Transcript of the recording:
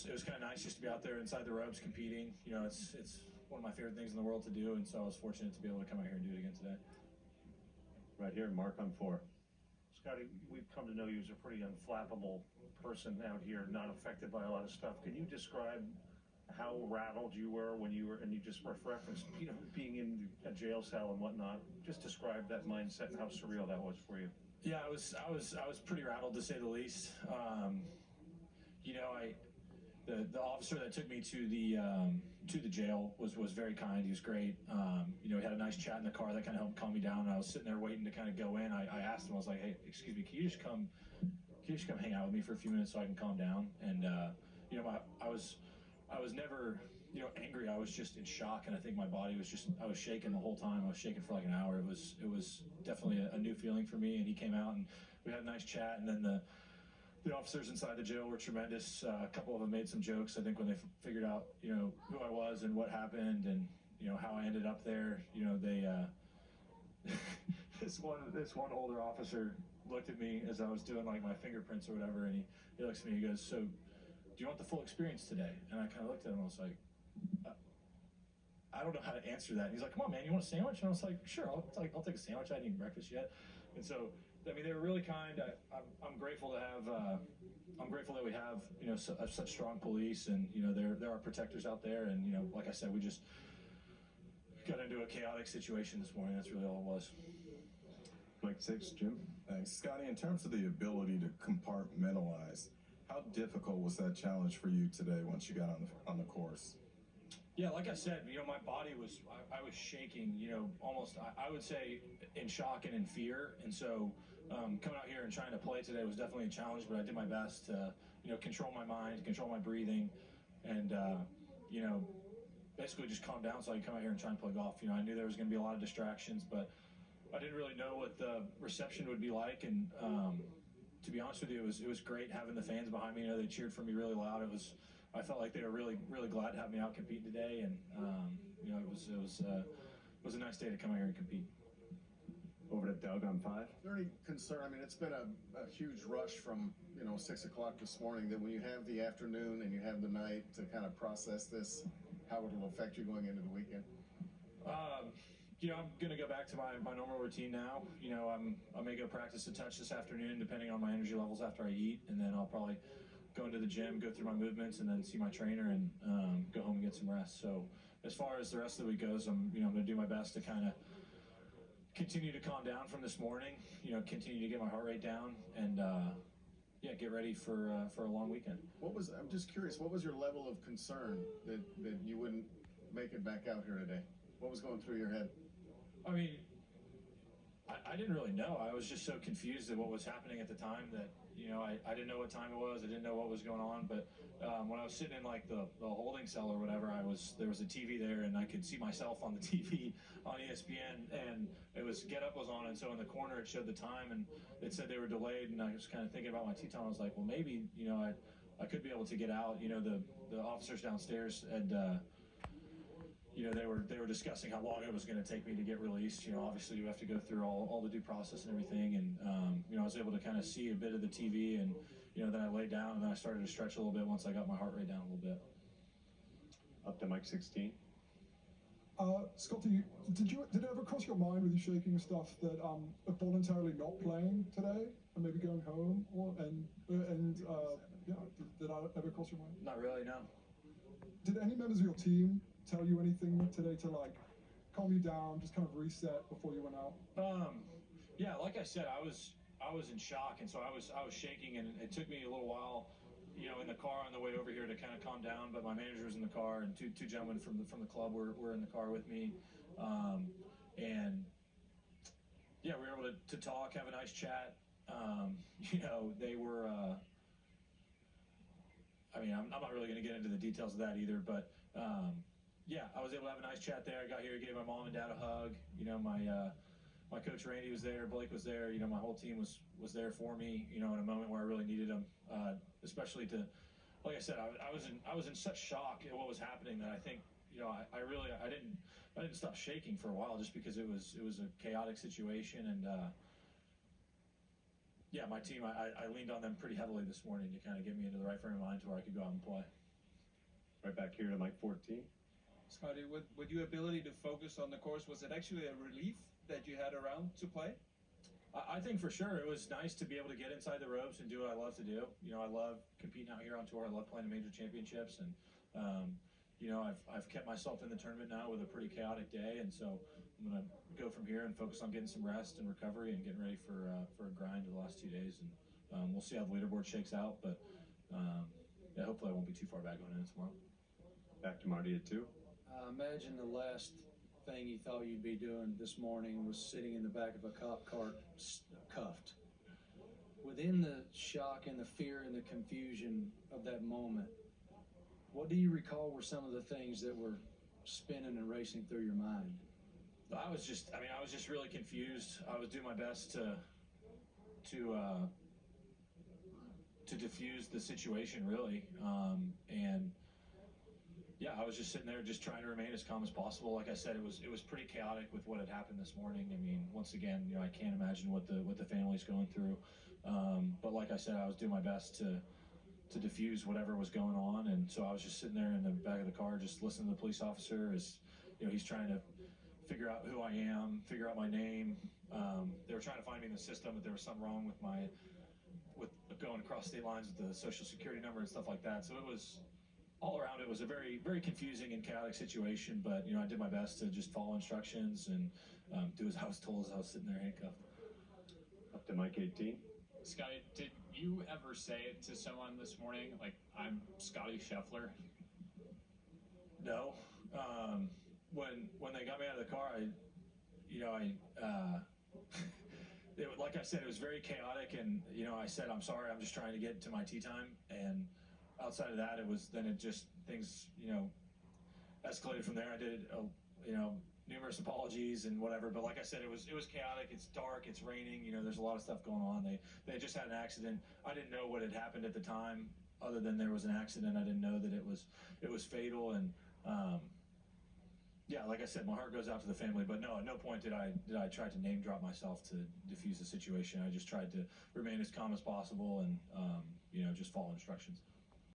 it was kind of nice just to be out there inside the ropes competing. You know, it's one of my favorite things in the world to do, and so I was fortunate to be able to come out here and do it again today. Right here, Mark on 4. Scottie, we've come to know you as a pretty unflappable person out here, not affected by a lot of stuff. Can you describe how rattled you were when you were, and you just referenced, you know, being in a jail cell and whatnot? Just describe that mindset and how surreal that was for you. Yeah, I was pretty rattled, to say the least. You know, the officer that took me to the jail was very kind. He was great. You know, we had a nice chat in the car that kind of helped calm me down. And I was sitting there waiting to kind of go in. I asked him, I was like, hey, excuse me, can you just come hang out with me for a few minutes so I can calm down? And you know, I was never, you know, angry. I was just in shock, and I think my body was just, I was shaking the whole time. I was shaking for like an hour. It was definitely a new feeling for me. And he came out and we had a nice chat, and then the officers inside the jail were tremendous. A couple of them made some jokes, I think, when they figured out, you know, who I was and what happened and, you know, how I ended up there. You know, they, this one older officer looked at me as I was doing like my fingerprints or whatever, and he looks at me and he goes, so do you want the full experience today? And I kind of looked at him and I was like, I don't know how to answer that. And he's like, come on, man, you want a sandwich? And I was like, sure, I'll take a sandwich. I hadn't eaten breakfast yet. And so, I mean, they were really kind. I'm grateful to have, I'm grateful that we have, you know, such strong police, and, you know, there are protectors out there. And, you know, like I said, we just got into a chaotic situation this morning. That's really all it was. Mike 6, Jim. Thanks. Scottie, in terms of the ability to compartmentalize, how difficult was that challenge for you today once you got on the course? Yeah, like I said, you know, my body was, I was shaking, you know, almost, I would say in shock and in fear. And so coming out here and trying to play today was definitely a challenge, but I did my best to, you know, control my mind, control my breathing, and, you know, basically just calm down so I could come out here and try and play golf. You know, I knew there was going to be a lot of distractions, but I didn't really know what the reception would be like. And to be honest with you, it was great having the fans behind me. You know, they cheered for me really loud. I felt like they were really glad to have me out competing today, and you know, it was a nice day to come out here and compete. Over to Doug on 5. Is there any concern? I mean, it's been a huge rush from, you know, 6 o'clock this morning, that when you have the afternoon and you have the night to kind of process this, how it'll affect you going into the weekend? You know, I'm going to go back to my normal routine now. You know, I may go practice a touch this afternoon, depending on my energy levels after I eat, and then I'll probably go into the gym, go through my movements, and then see my trainer, and go home and get some rest. So as far as the rest of the week goes, I'm going to do my best to kind of continue to calm down from this morning, you know, continue to get my heart rate down, and yeah, get ready for a long weekend. I'm just curious, what was your level of concern that you wouldn't make it back out here today? What was going through your head? I mean, I didn't really know. I was just so confused at what was happening at the time that, you know, I didn't know what time it was. I didn't know what was going on. But when I was sitting in like the holding cell or whatever, there was a TV there, and I could see myself on the TV on ESPN, and it was Get Up was on, and so in the corner it showed the time, and it said they were delayed, and I was kind of thinking about my tee time. I was like, well, maybe, you know, I could be able to get out. You know, the officers downstairs had. You know, they were discussing how long it was going to take me to get released. You know, obviously you have to go through all the due process and everything. And, you know, I was able to kind of see a bit of the TV, and, you know, then I laid down, and then I started to stretch a little bit once I got my heart rate down a little bit. Up to Mike 16. Scottie, did it ever cross your mind with you shaking and stuff that voluntarily not playing today and maybe going home, yeah, did that ever cross your mind? Not really, no. Did any members of your team tell you anything today to like calm you down, just kind of reset before you went out? Yeah, like I said, I was in shock, and so I was shaking, and it took me a little while, you know, in the car on the way over here to kind of calm down. But my manager was in the car, and two gentlemen from the club were in the car with me, and yeah, we were able to talk, have a nice chat. You know, they were. I mean, I'm not really going to get into the details of that either, but yeah, I was able to have a nice chat there. I got here, gave my mom and dad a hug. You know, my coach Randy was there, Blake was there. You know, my whole team was there for me. You know, in a moment where I really needed them, especially to, like I said, I was in such shock at what was happening that I think, you know, I didn't stop shaking for a while, just because it was a chaotic situation. And yeah, my team, I leaned on them pretty heavily this morning to kind of get me into the right frame of mind to where I could go out and play. Right back here to Mike 14. Scottie, with your ability to focus on the course, was it actually a relief that you had a round to play? I think for sure it was nice to be able to get inside the ropes and do what I love to do. You know, I love competing out here on tour. I love playing major championships, and you know, I've kept myself in the tournament now with a pretty chaotic day, and so I'm gonna go from here and focus on getting some rest and recovery and getting ready for a grind of the last 2 days, and we'll see how the leaderboard shakes out. But yeah, hopefully I won't be too far back going in tomorrow. Back to Marty at 2. Imagine the last thing you thought you'd be doing this morning was sitting in the back of a cop car cuffed. Within the shock and the fear and the confusion of that moment, what do you recall were some of the things that were spinning and racing through your mind? I was just really confused. I was doing my best to diffuse the situation, really, and yeah, I was just sitting there, just trying to remain as calm as possible. Like I said, it was pretty chaotic with what had happened this morning. I mean, once again, you know, I can't imagine what the family's going through. But like I said, I was doing my best to diffuse whatever was going on, and so I was just sitting there in the back of the car, just listening to the police officer as, you know, he's trying to figure out who I am, figure out my name. They were trying to find me in the system, but there was something wrong with going across state lines with the social security number and stuff like that. So it was all around. It was a very, very confusing and chaotic situation, but you know, I did my best to just follow instructions and do as I was told as I was sitting there handcuffed. Up to Mike 18. Scottie, did you ever say it to someone this morning, like, I'm Scottie Scheffler? No. When they got me out of the car, like I said, it was very chaotic, and you know, I said, I'm sorry, I'm just trying to get to my tee time, and outside of that, things, you know, escalated from there. I did, you know, numerous apologies and whatever, but like I said, it was chaotic. It's dark, it's raining, you know, there's a lot of stuff going on. They just had an accident. I didn't know what had happened at the time, other than there was an accident. I didn't know that it was fatal, and yeah, like I said, my heart goes out to the family, but no, at no point did I try to name drop myself to diffuse the situation. I just tried to remain as calm as possible and you know, just follow instructions.